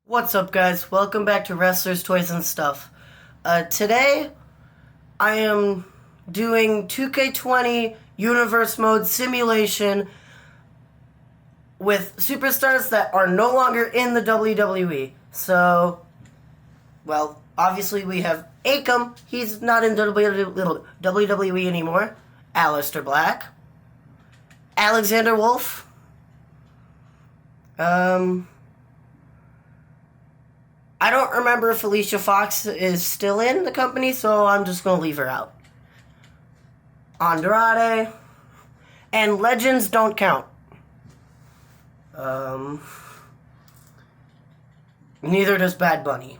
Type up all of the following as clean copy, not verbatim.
What's up, guys? Welcome back to Wrestlers, Toys, and Stuff. Today, I am doing 2K20 Universe Mode Simulation with superstars that are no longer in the WWE. So, well, obviously we have Akam. He's not in WWE anymore. Aleister Black. Alexander Wolf. I don't remember if Alicia Fox is still in the company, so I'm just going to leave her out. Andrade. And legends don't count. Neither does Bad Bunny.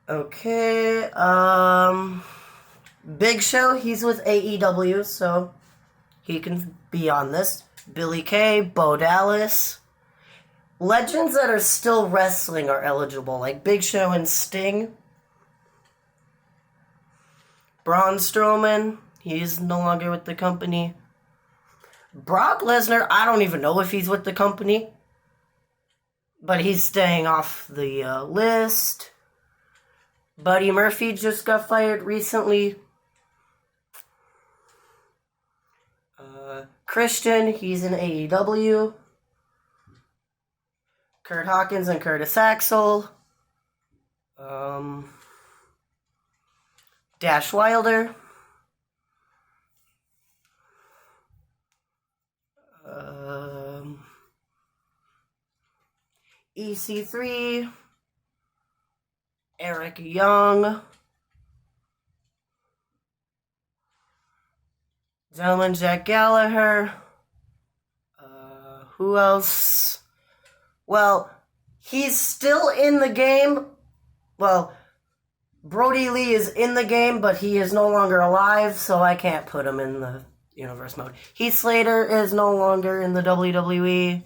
Okay, Big Show, he's with AEW, so he can be on this. Billy Kay, Bo Dallas. Legends that are still wrestling are eligible, like Big Show and Sting. Braun Strowman, he's no longer with the company. Brock Lesnar, I don't even know if he's with the company, but he's staying off the list. Buddy Murphy just got fired recently. Christian, he's in AEW. Kurt Hawkins and Curtis Axel. Dash Wilder. EC3. Eric Young. Gentleman Jack Gallagher. Who else? Well, he's still in the game. Well, Brody Lee is in the game, but he is no longer alive, so I can't put him in the universe mode. Heath Slater is no longer in the WWE.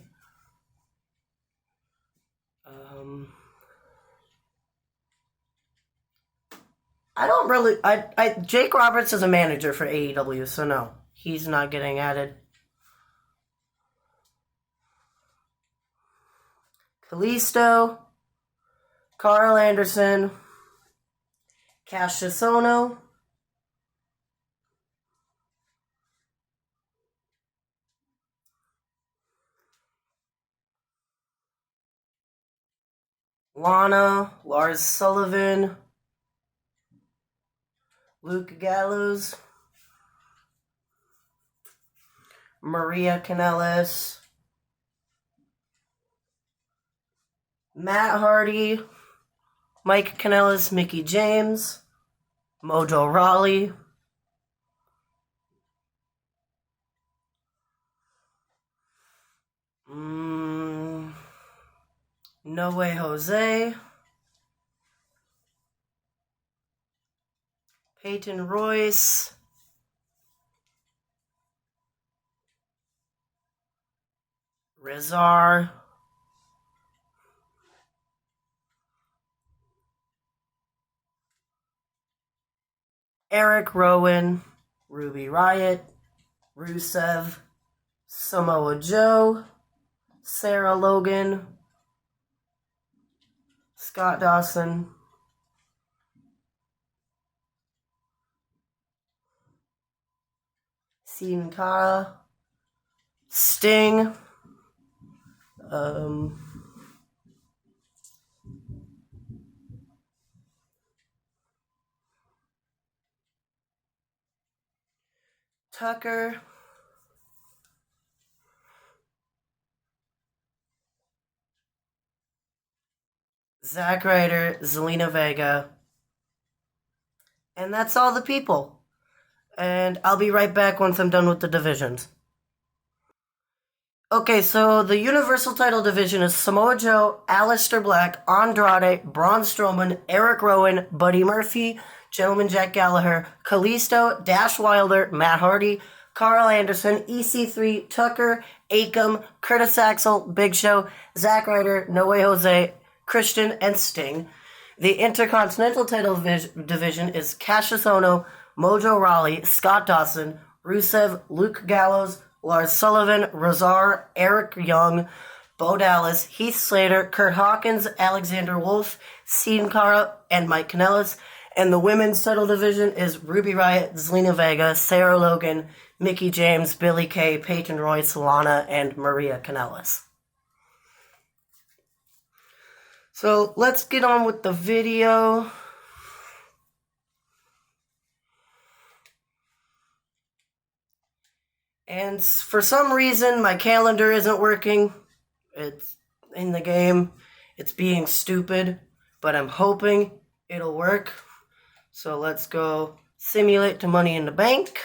Jake Roberts is a manager for AEW, so no, he's not getting added. Kalisto, Carl Anderson, Cassius Ohno, Lana, Lars Sullivan, Luke Gallows, Maria Kanellis, Matt Hardy, Mike Kanellis, Mickey James, Mojo Rawley, No Way Jose, Peyton Royce, Rezar, Eric Rowan, Ruby Riott, Rusev, Samoa Joe, Sarah Logan, Scott Dawson, Sin Cara, Sting, Tucker, Zack Ryder, Zelina Vega, and that's all the people. And I'll be right back once I'm done with the divisions. Okay, so the Universal title division is Samoa Joe, Aleister Black, Andrade, Braun Strowman, Eric Rowan, Buddy Murphy, Gentleman Jack Gallagher, Kalisto, Dash Wilder, Matt Hardy, Carl Anderson, EC3, Tucker, Akam, Curtis Axel, Big Show, Zack Ryder, No Way Jose, Christian, and Sting. The Intercontinental title division is Cassius Ohno, Mojo Rawley, Scott Dawson, Rusev, Luke Gallows, Lars Sullivan, Rezar, Eric Young, Bo Dallas, Heath Slater, Kurt Hawkins, Alexander Wolf, Sin Cara, and Mike Kanellis. And the women's title division is Ruby Riott, Zelina Vega, Sarah Logan, Mickie James, Billie Kay, Peyton Royce, Lana, and Maria Kanellis. So let's get on with the video. And for some reason, my calendar isn't working. It's in the game. It's being stupid, but I'm hoping it'll work. So let's go simulate to Money in the Bank.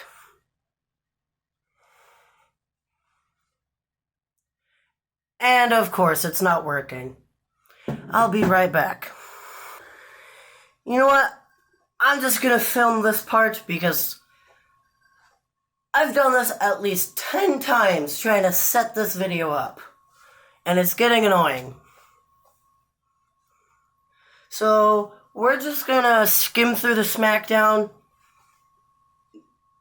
And of course, it's not working. I'll be right back. You know what? I'm just gonna film this part because I've done this at least 10 times trying to set this video up. And it's getting annoying. So, we're just gonna skim through the SmackDown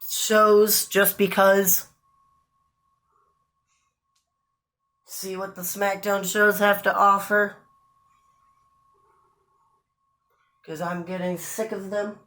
shows just because. See what the SmackDown shows have to offer. Because I'm getting sick of them.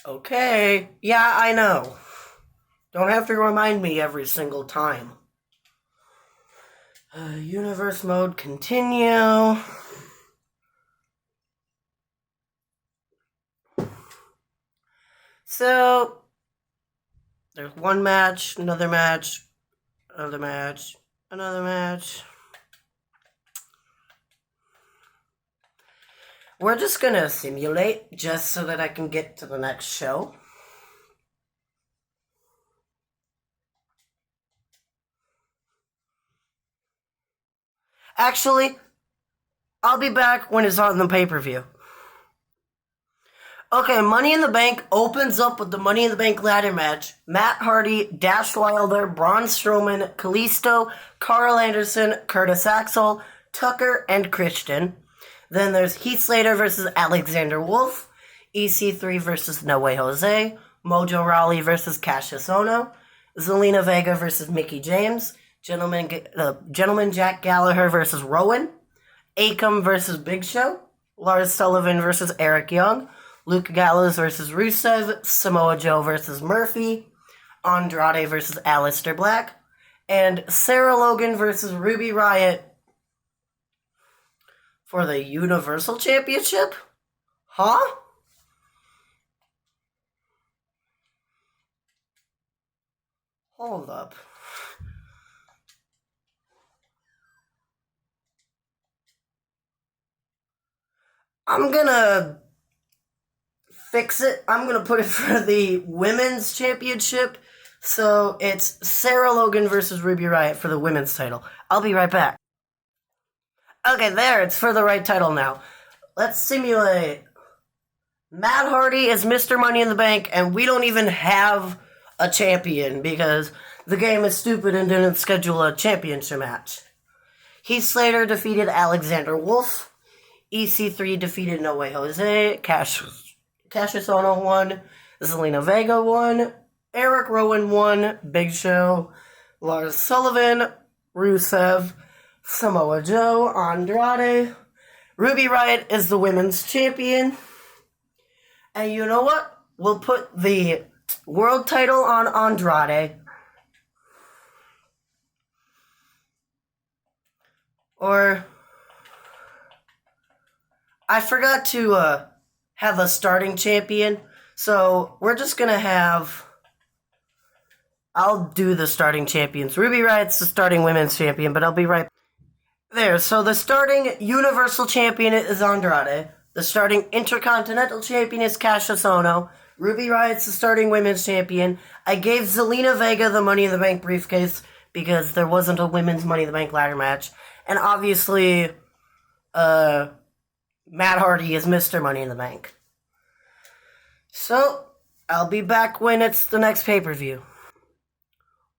Okay, yeah, I know. Don't have to remind me every single time. Universe mode, continue. So, there's one match, another match, another match, another match. We're just gonna simulate just so that I can get to the next show. Actually, I'll be back when it's on the pay-per-view. Okay, Money in the Bank opens up with the Money in the Bank ladder match. Matt Hardy, Dash Wilder, Braun Strowman, Kalisto, Carl Anderson, Curtis Axel, Tucker, and Christian. Then there's Heath Slater versus Alexander Wolf, EC3 versus No Way Jose, Mojo Rawley versus Cassius Ohno, Zelina Vega versus Mickie James, Gentleman Jack Gallagher versus Rowan, Akam versus Big Show, Lars Sullivan versus Eric Young, Luke Gallows versus Rusev, Samoa Joe versus Murphy, Andrade versus Aleister Black, and Sarah Logan versus Ruby Riott for the Universal Championship? Huh? Hold up. I'm gonna fix it. I'm gonna put it for the Women's Championship. So it's Sarah Logan versus Ruby Riott for the women's title. I'll be right back. Okay, there, it's for the right title now. Let's simulate. Matt Hardy is Mr. Money in the Bank, and we don't even have a champion because the game is stupid and didn't schedule a championship match. Heath Slater defeated Alexander Wolf. EC3 defeated No Way Jose. Cassius Ohno won. Zelina Vega won. Eric Rowan won. Big Show. Lars Sullivan. Rusev. Samoa Joe, Andrade. Ruby Riott is the women's champion. And you know what? We'll put the world title on Andrade. Or I forgot to have a starting champion. So we're just going to have... I'll do the starting champions. Ruby Riott's the starting women's champion, but I'll be right there. So the starting Universal Champion is Andrade. The starting Intercontinental Champion is Cassius Ohno. Ruby Riott's the starting Women's Champion. I gave Zelina Vega the Money in the Bank briefcase because there wasn't a Women's Money in the Bank ladder match. And obviously, Matt Hardy is Mr. Money in the Bank. So, I'll be back when it's the next pay-per-view.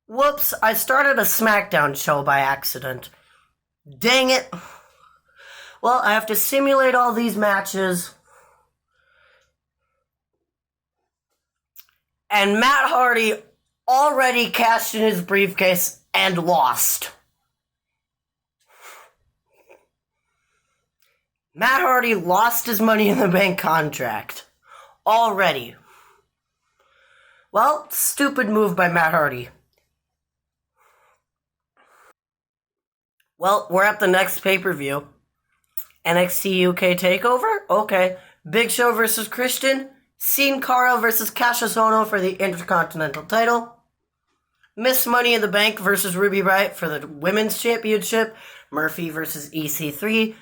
Whoops, I started a SmackDown show by accident. Dang it. Well, I have to simulate all these matches. And Matt Hardy already cashed in his briefcase and lost. Matt Hardy lost his Money in the Bank contract. Already. Well, stupid move by Matt Hardy. Well, we're at the next pay-per-view. NXT UK TakeOver? Okay. Big Show versus Christian. Sin Cara versus Cassius Ohno for the Intercontinental title. Miss Money in the Bank versus Ruby Riott for the Women's Championship. Murphy versus EC3.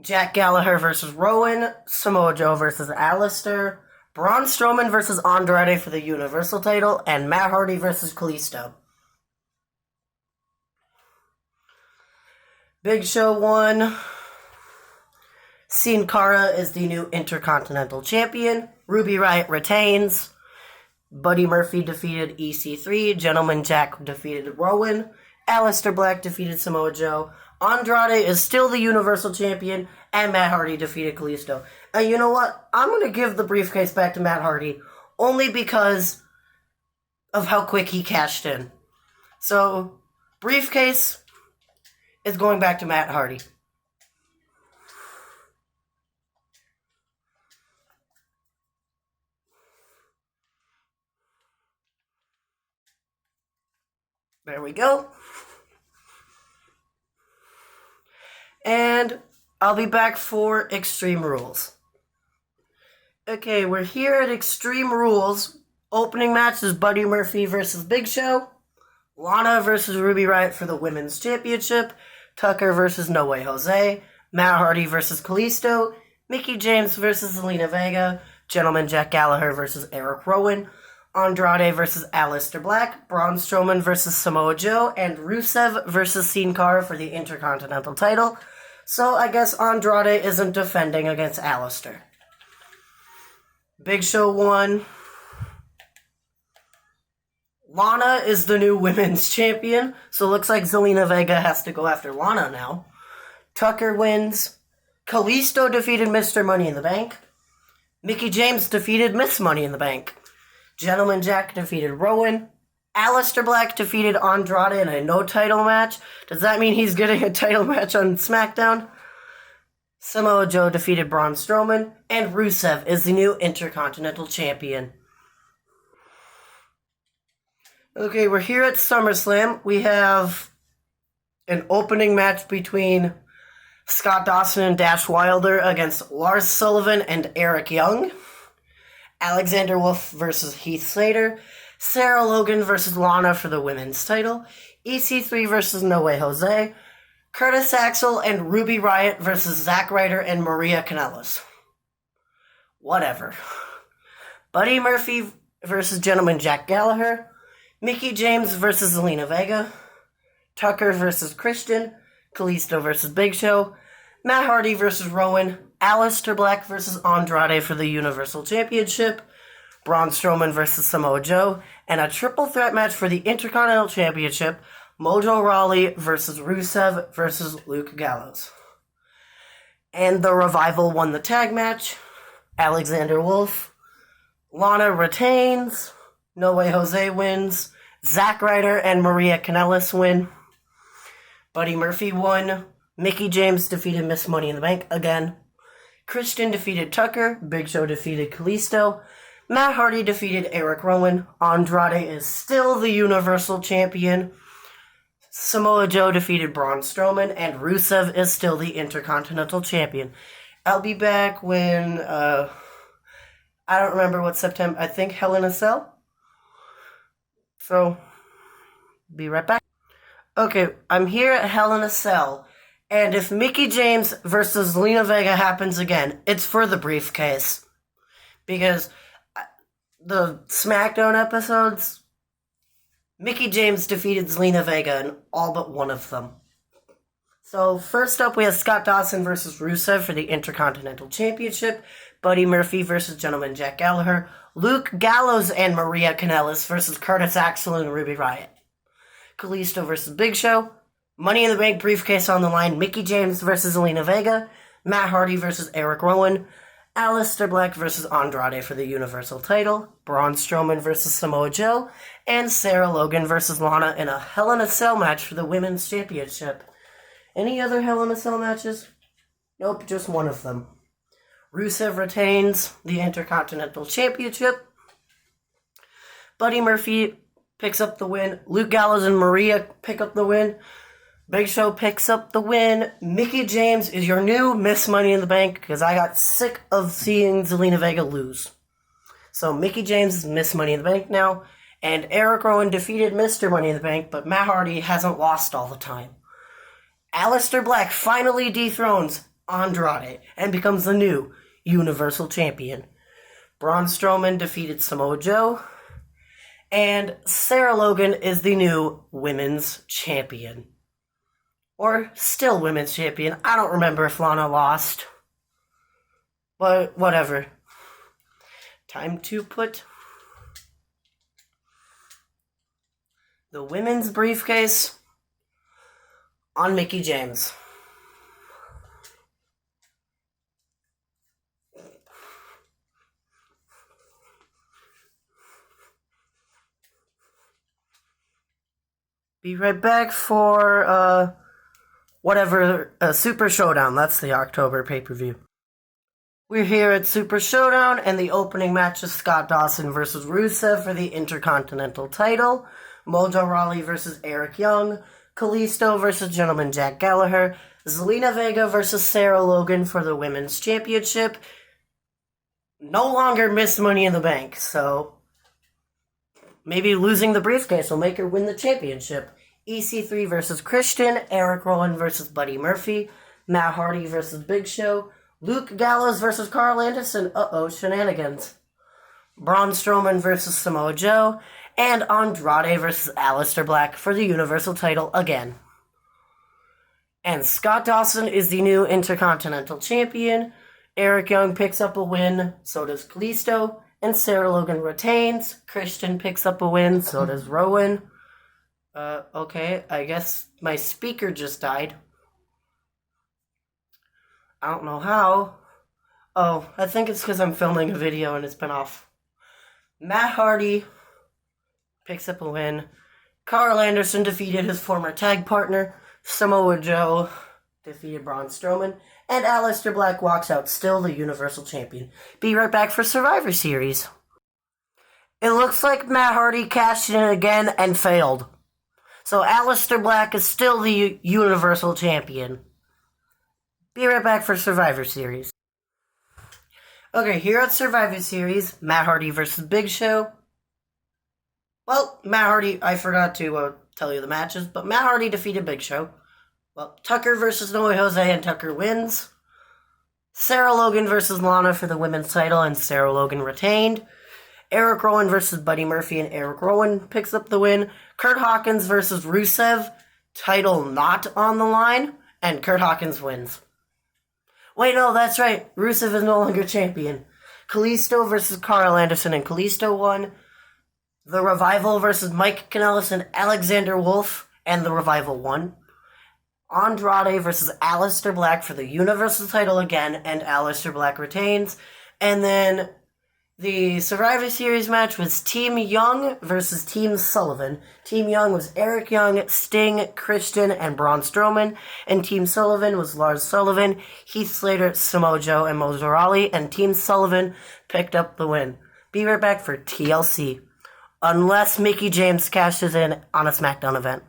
Jack Gallagher versus Rowan. Samoa Joe versus Alistair. Braun Strowman versus Andrade for the Universal title. And Matt Hardy versus Kalisto. Big Show won. Sin Cara is the new Intercontinental Champion. Ruby Riott retains. Buddy Murphy defeated EC3. Gentleman Jack defeated Rowan. Alistair Black defeated Samoa Joe. Andrade is still the Universal Champion. And Matt Hardy defeated Kalisto. And you know what? I'm going to give the briefcase back to Matt Hardy. Only because of how quick he cashed in. So, briefcase is going back to Matt Hardy. There we go. And I'll be back for Extreme Rules. Okay, we're here at Extreme Rules. Opening match is Buddy Murphy versus Big Show. Lana versus Ruby Riott for the Women's Championship. Tucker versus No Way Jose. Matt Hardy versus Kalisto. Mickie James versus Zelina Vega. Gentleman Jack Gallagher versus Eric Rowan. Andrade versus Alistair Black, Braun Strowman versus Samoa Joe, and Rusev versus Sin Cara for the Intercontinental title. So I guess Andrade isn't defending against Alistair. Big Show won. Lana is the new Women's Champion, so it looks like Zelina Vega has to go after Lana now. Tucker wins. Kalisto defeated Mr. Money in the Bank. Mickie James defeated Miss Money in the Bank. Gentleman Jack defeated Rowan. Alistair Black defeated Andrade in a no-title match. Does that mean he's getting a title match on SmackDown? Samoa Joe defeated Braun Strowman. And Rusev is the new Intercontinental Champion. Okay, we're here at SummerSlam. We have an opening match between Scott Dawson and Dash Wilder against Lars Sullivan and Eric Young. Alexander Wolf versus Heath Slater. Sarah Logan versus Lana for the women's title. EC3 versus No Way Jose. Curtis Axel and Ruby Riott versus Zack Ryder and Maria Kanellis. Whatever. Buddy Murphy versus Gentleman Jack Gallagher. Mickie James versus Zelina Vega. Tucker versus Christian. Kalisto versus Big Show. Matt Hardy versus Rowan. Alistair Black versus Andrade for the Universal Championship. Braun Strowman versus Samoa Joe. And a triple threat match for the Intercontinental Championship. Mojo Rawley versus Rusev versus Luke Gallows. And the Revival won the tag match. Alexander Wolf. Lana retains. No Way Jose wins. Zack Ryder and Maria Kanellis win. Buddy Murphy won. Mickie James defeated Miss Money in the Bank again. Christian defeated Tucker. Big Show defeated Kalisto. Matt Hardy defeated Eric Rowan. Andrade is still the Universal Champion. Samoa Joe defeated Braun Strowman. And Rusev is still the Intercontinental Champion. I'll be back when, I don't remember what September, I think Hell in a Cell. So, be right back. Okay, I'm here at Hell in a Cell. And if Mickie James versus Zelina Vega happens again, it's for the briefcase. Because the SmackDown episodes, Mickie James defeated Zelina Vega in all but one of them. So first up, we have Scott Dawson versus Rusev for the Intercontinental Championship. Buddy Murphy versus Gentleman Jack Gallagher. Luke Gallows and Maria Kanellis versus Curtis Axel and Ruby Riott. Kalisto versus Big Show. Money in the Bank briefcase on the line. Mickie James versus Zelina Vega. Matt Hardy versus Eric Rowan. Aleister Black versus Andrade for the Universal title. Braun Strowman versus Samoa Joe. And Sarah Logan versus Lana in a Hell in a Cell match for the Women's Championship. Any other Hell in a Cell matches? Nope, just one of them. Rusev retains the Intercontinental Championship. Buddy Murphy picks up the win. Luke Gallows and Maria pick up the win. Big Show picks up the win. Mickie James is your new Miss Money in the Bank because I got sick of seeing Zelina Vega lose. So Mickie James is Miss Money in the Bank now. And Eric Rowan defeated Mr. Money in the Bank, but Matt Hardy hasn't lost all the time. Aleister Black finally dethrones Andrade and becomes the new Universal Champion. Braun Strowman defeated Samoa Joe. And Sarah Logan is the new Women's Champion. Or still Women's Champion. I don't remember if Lana lost. But whatever. Time to put the women's briefcase on Mickie James. Be right back for, Super Showdown. That's the October pay-per-view. We're here at Super Showdown, and the opening match is Scott Dawson versus Rusev for the Intercontinental title. Mojo Rawley versus Eric Young. Kalisto versus Gentleman Jack Gallagher. Zelina Vega versus Sarah Logan for the Women's Championship. No longer Miss Money in the Bank, so maybe losing the briefcase will make her win the championship. EC3 versus Christian. Eric Rowan versus Buddy Murphy. Matt Hardy versus Big Show. Luke Gallows versus Carl Anderson. Shenanigans. Braun Strowman versus Samoa Joe. And Andrade versus Aleister Black for the Universal title again. And Scott Dawson is the new Intercontinental Champion. Eric Young picks up a win. So does Kalisto. And Sarah Logan retains. Christian picks up a win. So does Rowan. Okay. I guess my speaker just died. I don't know how. Oh, I think it's because I'm filming a video and it's been off. Matt Hardy picks up a win. Carl Anderson defeated his former tag partner. Samoa Joe defeated Braun Strowman. And Aleister Black walks out still the Universal Champion. Be right back for Survivor Series. It looks like Matt Hardy cashed in again and failed. So Aleister Black is still the Universal Champion. Be right back for Survivor Series. Okay, here at Survivor Series, Matt Hardy versus Big Show. Well, Matt Hardy, I forgot to tell you the matches, but Matt Hardy defeated Big Show. Well, Tucker versus Noe Jose, and Tucker wins. Sarah Logan versus Lana for the women's title, and Sarah Logan retained. Eric Rowan versus Buddy Murphy, and Eric Rowan picks up the win. Kurt Hawkins versus Rusev, title not on the line, and Kurt Hawkins wins. Wait, no, that's right. Rusev is no longer champion. Kalisto versus Carl Anderson, and Kalisto won. The Revival versus Mike Kanellis and Alexander Wolf, and the Revival won. Andrade versus Aleister Black for the Universal title again, and Aleister Black retains. And then the Survivor Series match was Team Young versus Team Sullivan. Team Young was Eric Young, Sting, Christian, and Braun Strowman. And Team Sullivan was Lars Sullivan, Heath Slater, Samoa Joe, and Mojo Rawley. And Team Sullivan picked up the win. Be right back for TLC. Unless Mickie James cashes in on a SmackDown event.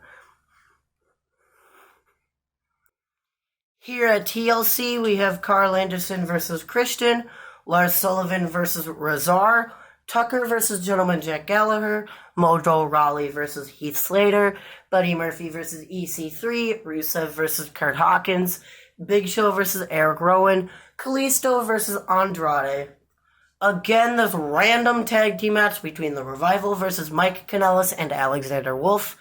Here at TLC, we have Carl Anderson versus Christian, Lars Sullivan versus Razar, Tucker versus Gentleman Jack Gallagher, Mojo Rawley versus Heath Slater, Buddy Murphy versus EC3, Rusev versus Kurt Hawkins, Big Show versus Eric Rowan, Kalisto versus Andrade. Again, this random tag team match between the Revival versus Mike Kanellis and Alexander Wolf,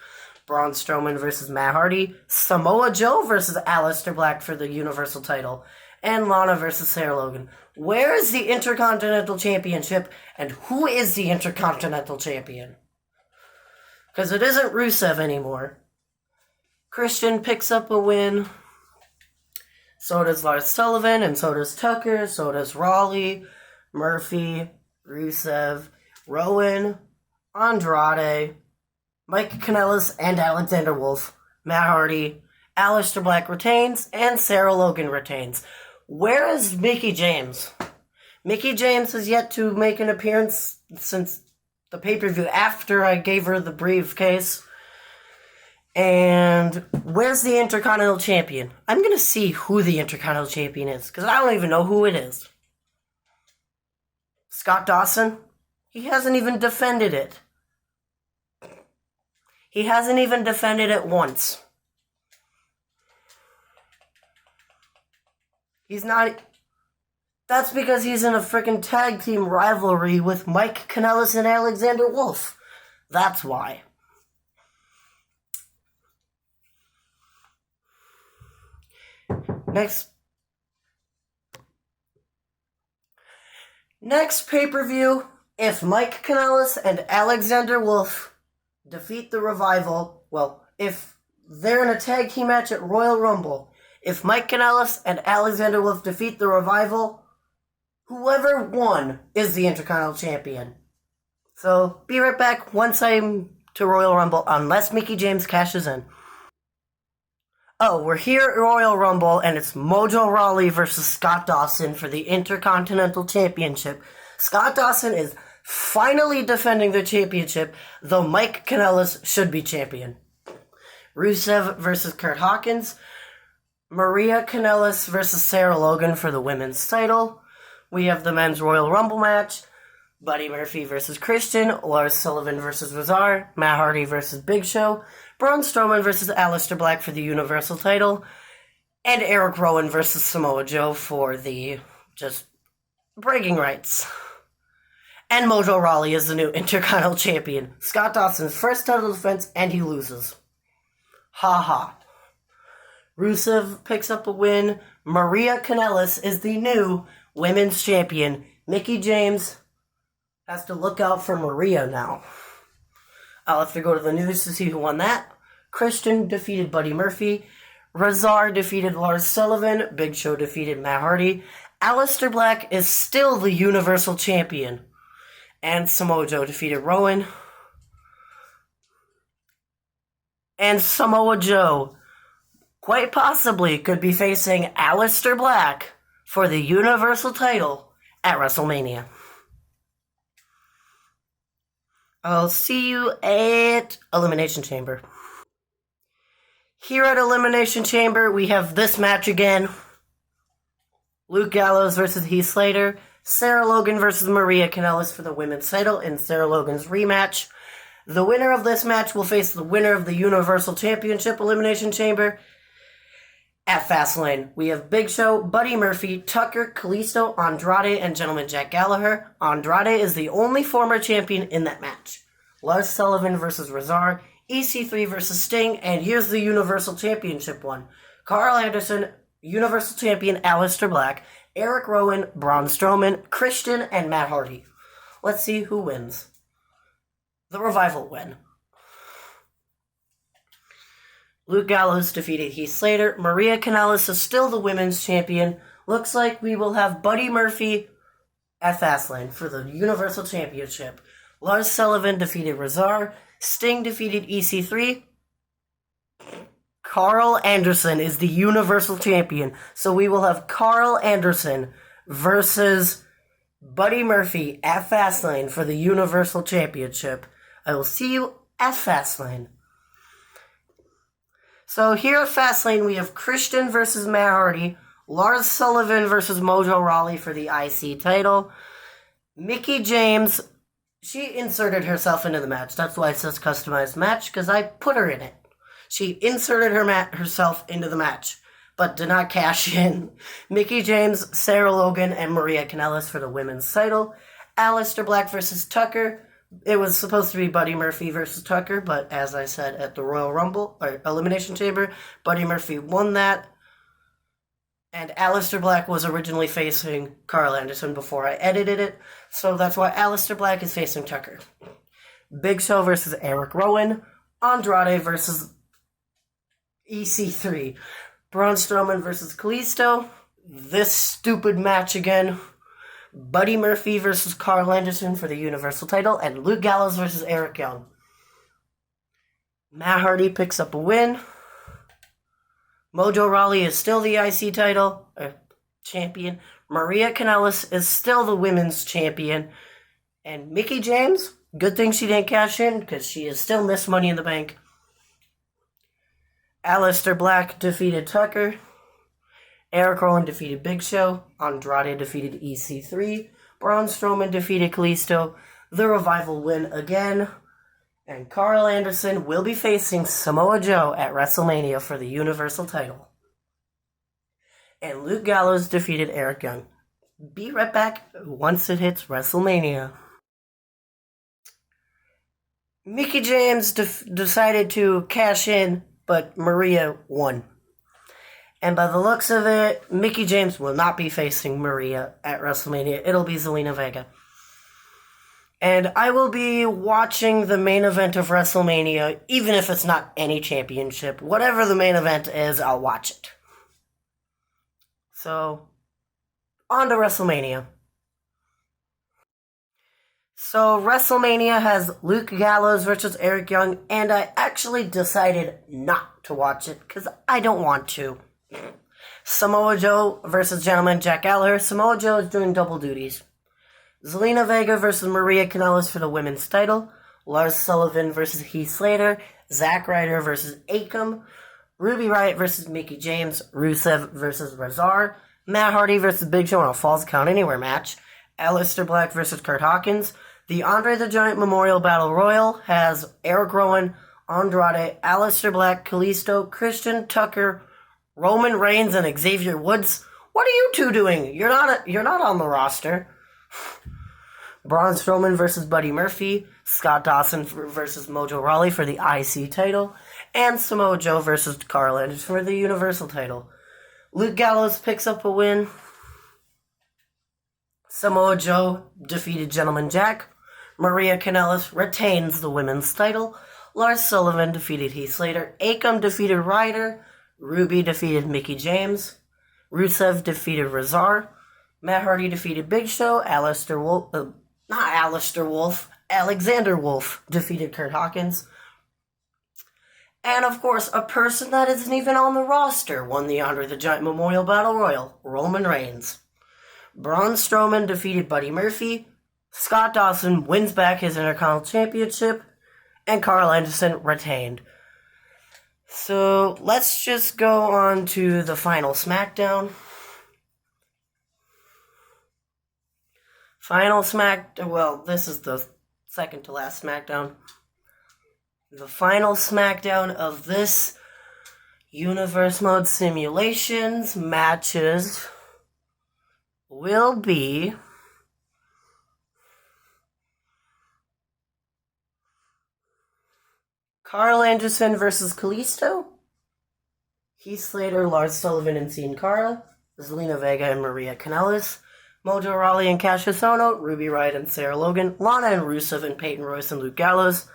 Braun Strowman versus Matt Hardy, Samoa Joe versus Aleister Black for the Universal title, and Lana versus Sarah Logan. Where is the Intercontinental Championship, and who is the Intercontinental Champion? Because it isn't Rusev anymore. Christian picks up a win. So does Lars Sullivan, and so does Tucker, so does Raleigh, Murphy, Rusev, Rowan, Andrade, Mike Kanellis, and Alexander Wolf. Matt Hardy, Aleister Black retains, and Sarah Logan retains. Where is Mickie James? Mickie James has yet to make an appearance since the pay-per-view after I gave her the briefcase. And where's the Intercontinental Champion? I'm going to see who the Intercontinental Champion is, because I don't even know who it is. Scott Dawson? He hasn't even defended it. He hasn't even defended it once. He's not... That's because he's in a freaking tag team rivalry with Mike Kanellis and Alexander Wolf. That's why. Next pay-per-view, if Mike Kanellis and Alexander Wolf defeat the Revival, well, if they're in a tag team match at Royal Rumble, if Mike Kanellis and Alexander Wolf defeat the Revival, whoever won is the Intercontinental Champion. So, be right back once I'm to Royal Rumble, unless Mickie James cashes in. Oh, we're here at Royal Rumble, and it's Mojo Rawley versus Scott Dawson for the Intercontinental Championship. Scott Dawson is finally defending the championship, though Mike Kanellis should be champion. Rusev versus Kurt Hawkins. Maria Kanellis versus Sarah Logan for the women's title. We have the men's Royal Rumble match. Buddy Murphy versus Christian. Lars Sullivan versus Razar. Matt Hardy versus Big Show. Braun Strowman versus Aleister Black for the Universal title. And Eric Rowan versus Samoa Joe for the just bragging rights. And Mojo Rawley is the new Intercontinental Champion. Scott Dawson's first title defense, and he loses. Ha ha. Rusev picks up a win. Maria Kanellis is the new Women's Champion. Mickie James has to look out for Maria now. I'll have to go to the news to see who won that. Christian defeated Buddy Murphy. Razar defeated Lars Sullivan. Big Show defeated Matt Hardy. Aleister Black is still the Universal Champion. And Samoa Joe defeated Rowan. And Samoa Joe quite possibly could be facing Aleister Black for the Universal title at WrestleMania. I'll see you at Elimination Chamber. Here at Elimination Chamber, we have this match again. Luke Gallows versus Heath Slater. Sarah Logan versus Maria Kanellis for the women's title in Sarah Logan's rematch. The winner of this match will face the winner of the Universal Championship Elimination Chamber at Fastlane. We have Big Show, Buddy Murphy, Tucker, Kalisto, Andrade, and Gentleman Jack Gallagher. Andrade is the only former champion in that match. Lars Sullivan versus Razar, EC3 versus Sting, and here's the Universal Championship one. Carl Anderson, Universal Champion Aleister Black, Eric Rowan, Braun Strowman, Christian, and Matt Hardy. Let's see who wins. The Revival win. Luke Gallows defeated Heath Slater. Maria Kanellis is still the women's champion. Looks like we will have Buddy Murphy at Fastlane for the Universal Championship. Lars Sullivan defeated Razar. Sting defeated EC3. Carl Anderson is the Universal Champion. So we will have Carl Anderson versus Buddy Murphy at Fastlane for the Universal Championship. I will see you at Fastlane. So here at Fastlane, we have Christian versus Matt Hardy, Lars Sullivan versus Mojo Rawley for the IC title. Mickie James, she inserted herself into the match. That's why it says customized match, because I put her in it. She inserted herself into the match, but did not cash in. Mickie James, Sarah Logan, and Maria Kanellis for the women's title. Aleister Black versus Tucker. It was supposed to be Buddy Murphy versus Tucker, but as I said at the Royal Rumble, or Elimination Chamber, Buddy Murphy won that. And Aleister Black was originally facing Carl Anderson before I edited it, so that's why Aleister Black is facing Tucker. Big Show versus Eric Rowan. Andrade versus EC3. Braun Strowman versus Kalisto. This stupid match again. Buddy Murphy versus Carl Anderson for the Universal title. And Luke Gallows versus Eric Young. Matt Hardy picks up a win. Mojo Rawley is still the IC title champion. Maria Kanellis is still the women's champion. And Mickie James, good thing she didn't cash in because she is still Miss Money in the Bank. Aleister Black defeated Tucker. Eric Rowan defeated Big Show. Andrade defeated EC3. Braun Strowman defeated Kalisto. The Revival win again. And Carl Anderson will be facing Samoa Joe at WrestleMania for the Universal title. And Luke Gallows defeated Eric Young. Be right back once it hits WrestleMania. Mickie James decided to cash in, but Maria won. And by the looks of it, Mickie James will not be facing Maria at WrestleMania. It'll be Zelina Vega. And I will be watching the main event of WrestleMania, even if it's not any championship. Whatever the main event is, I'll watch it. So, on to WrestleMania. So, WrestleMania has Luke Gallows versus Eric Young, and I actually decided not to watch it, because I don't want to. Samoa Joe versus Gentleman Jack Gallagher. Samoa Joe is doing double duties. Zelina Vega versus Maria Kanellis for the women's title. Lars Sullivan versus Heath Slater. Zack Ryder versus Akam. Ruby Riott versus Mickie James. Rusev versus Razar. Matt Hardy versus Big Show in a Falls Count Anywhere match. Aleister Black versus Kurt Hawkins. The Andre the Giant Memorial Battle Royal has Eric Rowan, Andrade, Aleister Black, Kalisto, Christian, Tucker, Roman Reigns, and Xavier Woods. What are you two doing? You're not on the roster. Braun Strowman versus Buddy Murphy, Scott Dawson versus Mojo Rawley for the IC title, and Samoa Joe versus Carl Anderson for the Universal title. Luke Gallows picks up a win. Samoa Joe defeated Gentleman Jack. Maria Kanellis retains the women's title. Lars Sullivan defeated Heath Slater. Akam defeated Ryder. Ruby defeated Mickie James. Rusev defeated Razar. Matt Hardy defeated Big Show. Alexander Wolf defeated Kurt Hawkins. And of course, a person that isn't even on the roster won the Andre the Giant Memorial Battle Royal, Roman Reigns. Braun Strowman defeated Buddy Murphy. Scott Dawson wins back his Intercontinental Championship. And Carl Anderson retained. So, let's just go on to the final SmackDown. Well, this is the second to last SmackDown. The final SmackDown of this Universe Mode Simulations matches will be Carl Anderson versus Kalisto, Heath Slater, Lars Sullivan, and Sin Cara, Zelina Vega and Maria Kanellis, Mojo Rawley and Cassius Ohno, Ruby Riott and Sarah Logan, Lana and Rusev and Peyton Royce and Luke Gallows.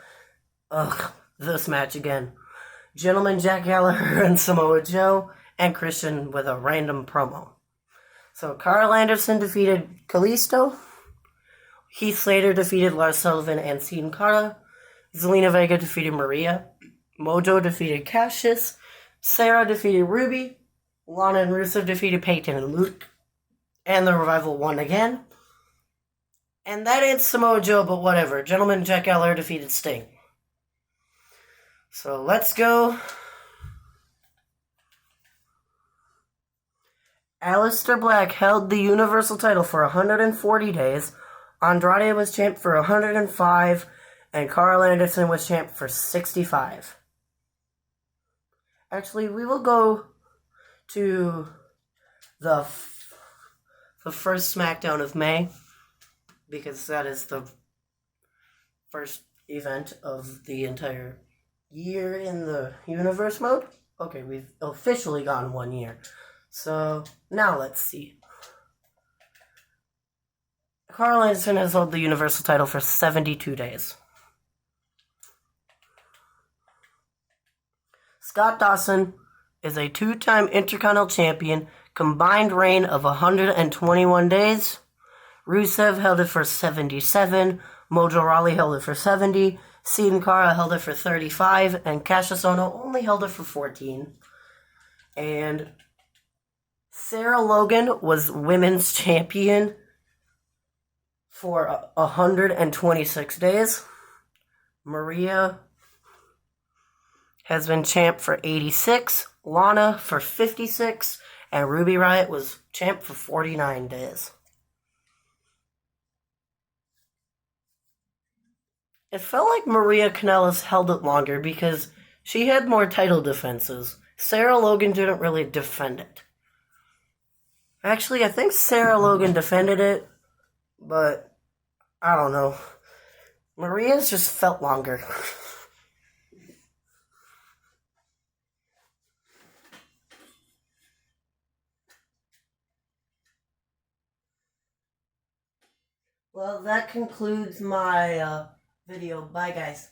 Ugh, this match again. Gentleman Jack Gallagher and Samoa Joe, and Christian with a random promo. So Carl Anderson defeated Kalisto, Heath Slater defeated Lars Sullivan and Sin Cara, Zelina Vega defeated Maria, Mojo defeated Cassius, Sarah defeated Ruby, Lana and Rusev defeated Peyton and Luke, and the Revival won again. And that ain't Samoa Joe, but whatever. Gentleman Jack Gallagher defeated Sting. So let's go. Aleister Black held the Universal title for 140 days. Andrade was champ for 105. And Carl Anderson was champ for 65. Actually, we will go to the first SmackDown of May, because that is the first event of the entire year in the Universe mode. Okay, we've officially gone 1 year. So, now let's see. Carl Anderson has held the Universal title for 72 days. Scott Dawson is a two-time Intercontinental Champion, combined reign of 121 days. Rusev held it for 77, Mojo Rawley held it for 70, Sin Cara held it for 35, and Cassius Ohno only held it for 14. And Sarah Logan was women's champion for 126 days. Maria has been champ for 86, Lana for 56, and Ruby Riott was champ for 49 days. It felt like Maria Kanellis held it longer because she had more title defenses. Sarah Logan didn't really defend it. Actually, I think Sarah Logan defended it, but I don't know. Maria's just felt longer. Well, that concludes my video. Bye, guys.